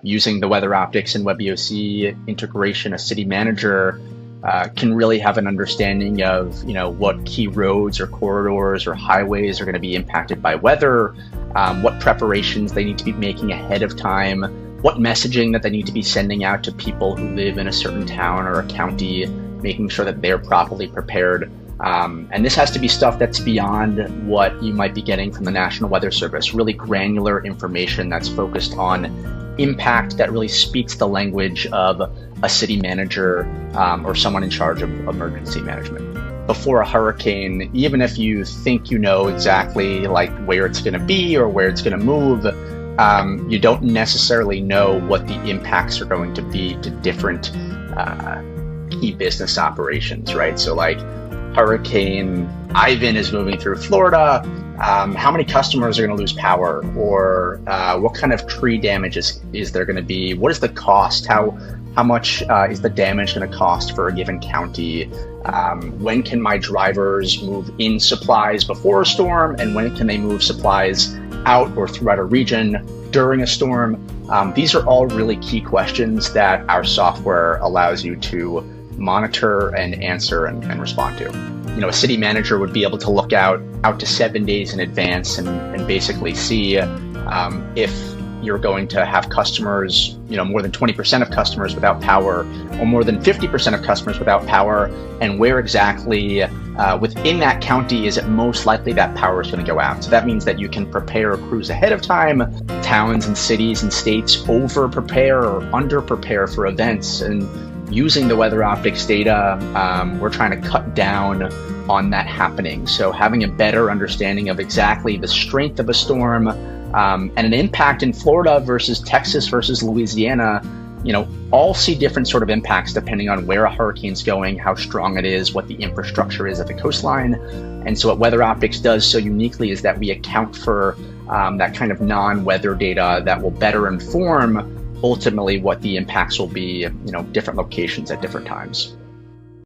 Using the WeatherOptics and WebEOC integration, a city manager can really have an understanding of, what key roads or corridors or highways are going to be impacted by weather, what preparations they need to be making ahead of time, what messaging that they need to be sending out to people who live in a certain town or a county, making sure that they're properly prepared. And this has to be stuff that's beyond what you might be getting from the National Weather Service, really granular information that's focused on impact, that really speaks the language of a city manager or someone in charge of emergency management. Before a hurricane, even if you think you know exactly where it's going to be or where it's going to move, you don't necessarily know what the impacts are going to be to different key business operations, right? So Hurricane Ivan is moving through Florida. How many customers are going to lose power? Or what kind of tree damage is there going to be? What is the cost? How much is the damage going to cost for a given county? When can my drivers move in supplies before a storm? And when can they move supplies out or throughout a region during a storm? These are all really key questions that our software allows you to monitor and answer and respond to. A city manager would be able to look out to 7 days in advance and basically see if you're going to have customers, more than 20% of customers without power, or more than 50% of customers without power, and where exactly within that county is it most likely that power is going to go out. So that means that you can prepare crews ahead of time. Towns and cities and states over-prepare or under-prepare for events, and using the WeatherOptics data, we're trying to cut down on that happening. So having a better understanding of exactly the strength of a storm and an impact in Florida versus Texas versus Louisiana, all see different sort of impacts depending on where a hurricane's going, how strong it is, what the infrastructure is at the coastline. And so what WeatherOptics does so uniquely is that we account for that kind of non-weather data that will better inform ultimately what the impacts will be, different locations at different times.